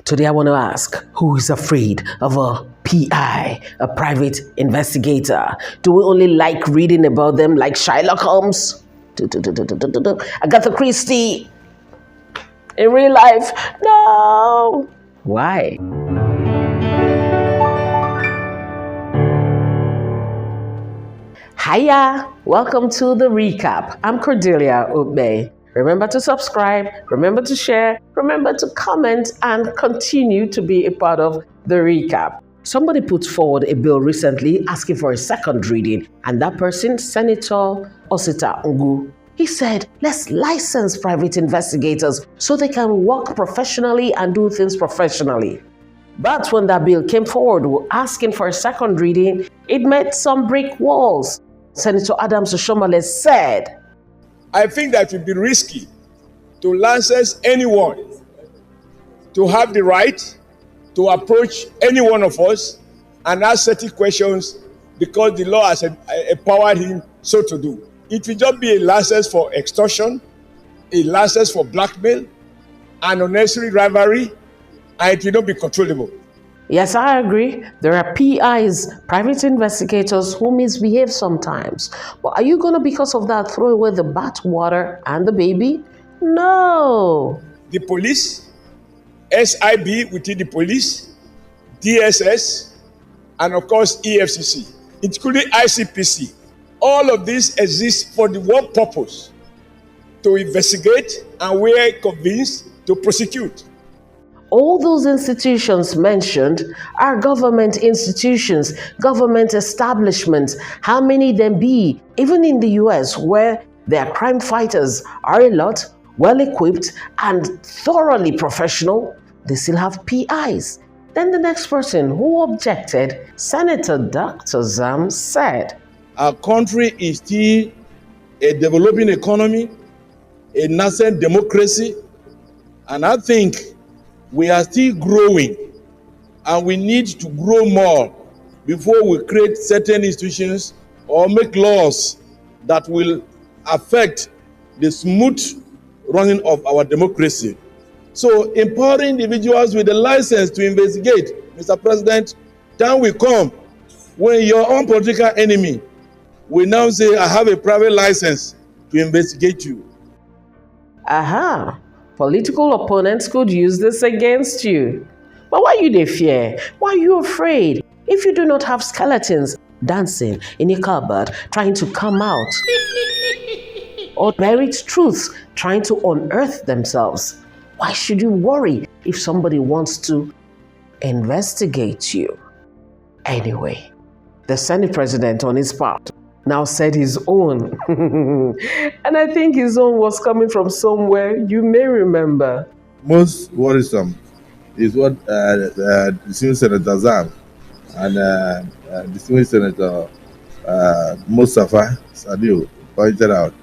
Today I want to ask, who is afraid of a PI, a private investigator? Do we only like reading about them like Sherlock Holmes? Agatha Christie? In real life? No! Why? Hiya! Welcome to the recap. I'm Cordelia Ube. Remember to subscribe, remember to share, remember to comment, and continue to be a part of the recap. Somebody put forward a bill recently asking for a second reading, and that person, Senator Osita Ngu, he said, let's license private investigators so they can work professionally and do things professionally. But when that bill came forward asking for a second reading, it met some brick walls. Senator Adams Oshomole said, I think that it would be risky to license anyone to have the right to approach any one of us and ask certain questions because the law has empowered him so to do. It will just be a license for extortion, a license for blackmail, an unnecessary rivalry, and it will not be controllable. Yes, I agree. There are PIs, private investigators, who misbehave sometimes. But are you going to, because of that, throw away the bathwater and the baby? No. The police, SIB within the police, DSS, and of course EFCC, including ICPC. All of this exists for the one purpose: to investigate and, where convinced, to prosecute. All those institutions mentioned are government institutions, government establishments. How many there be? Even in the US, where their crime fighters are a lot, well equipped and thoroughly professional, they still have PIs. Then the next person who objected, Senator Dr. Zam, said, our country is still a developing economy, a nascent democracy, and I think we are still growing, and we need to grow more before we create certain institutions or make laws that will affect the smooth running of our democracy. So empowering individuals with a license to investigate, Mr. President, time will come when your own political enemy will now say, I have a private license to investigate you. Aha! Political opponents could use this against you. But why you they fear? Why are you afraid? If you do not have skeletons dancing in a cupboard trying to come out, or buried truths trying to unearth themselves, why should you worry if somebody wants to investigate you? Anyway, the Senate president on his part now said his own. And I think his own was coming from somewhere you may remember. Most worrisome is what distinguished Senator Zam and distinguished Senator Mustafa Sadio pointed out,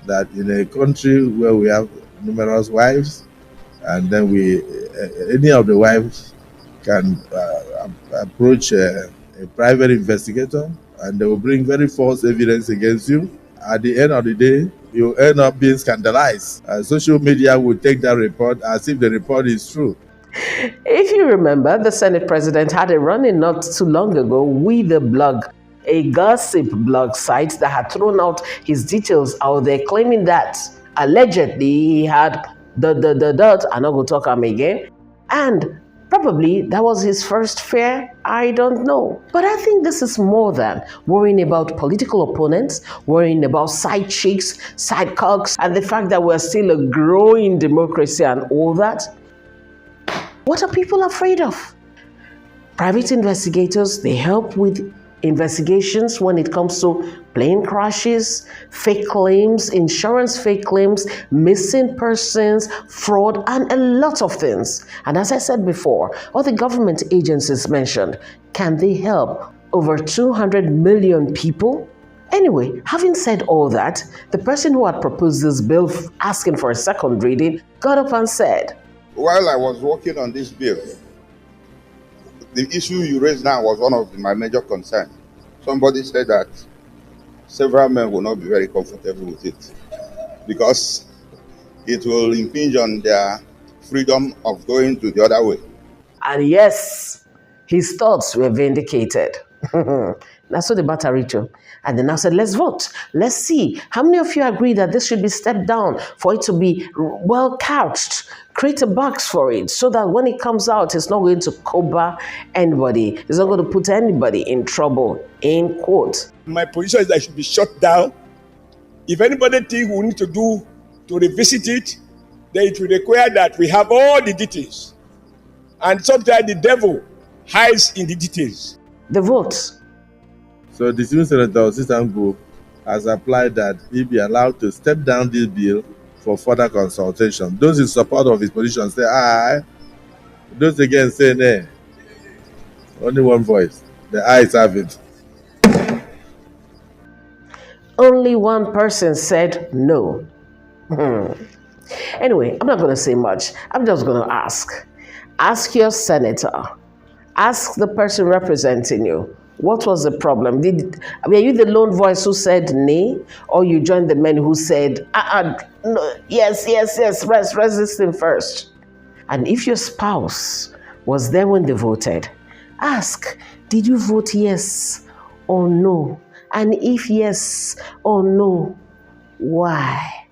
that in a country where we have numerous wives, and then any of the wives can approach a private investigator, and they will bring very false evidence against you. At the end of the day, you end up being scandalized. Social media will take that report as if the report is true. If you remember, the Senate president had a run-in not too long ago with a blog, a gossip blog site that had thrown out his details out there, claiming that allegedly he had I'm not going to talk him again, and probably that was his first fear, I don't know. But I think this is more than worrying about political opponents, worrying about side chicks, side cocks, and the fact that we're still a growing democracy and all that. What are people afraid of? Private investigators, they help with investigations when it comes to plane crashes, fake claims, insurance fake claims, missing persons, fraud, and a lot of things. And as I said before, all the government agencies mentioned, can they help over 200 million people? Anyway, having said all that, the person who had proposed this bill asking for a second reading got up and said, while I was working on this bill, the issue you raised now was one of my major concerns. Somebody said that several men will not be very comfortable with it because it will impinge on their freedom of going to the other way. And yes, his thoughts were vindicated. That's what the matter, Rachel. And then I said, let's vote. Let's see. How many of you agree that this should be stepped down for it to be well couched? Create a box for it so that when it comes out, it's not going to cover anybody. It's not going to put anybody in trouble, in quote. My position is that it should be shut down. If anybody thinks we need to do to revisit it, then it will require that we have all the details. And sometimes the devil hides in the details. The vote. So the Senior Senator Osisango has applied that he be allowed to step down this bill for further consultation. Those in support of his position say aye. Those against say nay. Only one voice. The ayes have it. Only one person said no. Anyway, I'm not going to say much. I'm just going to ask. Ask your senator. Ask the person representing you. What was the problem? Were you the lone voice who said nay? Or you joined the men who said, no, yes, rest this thing first? And if your spouse was there when they voted, ask, did you vote yes or no? And if yes or no, why?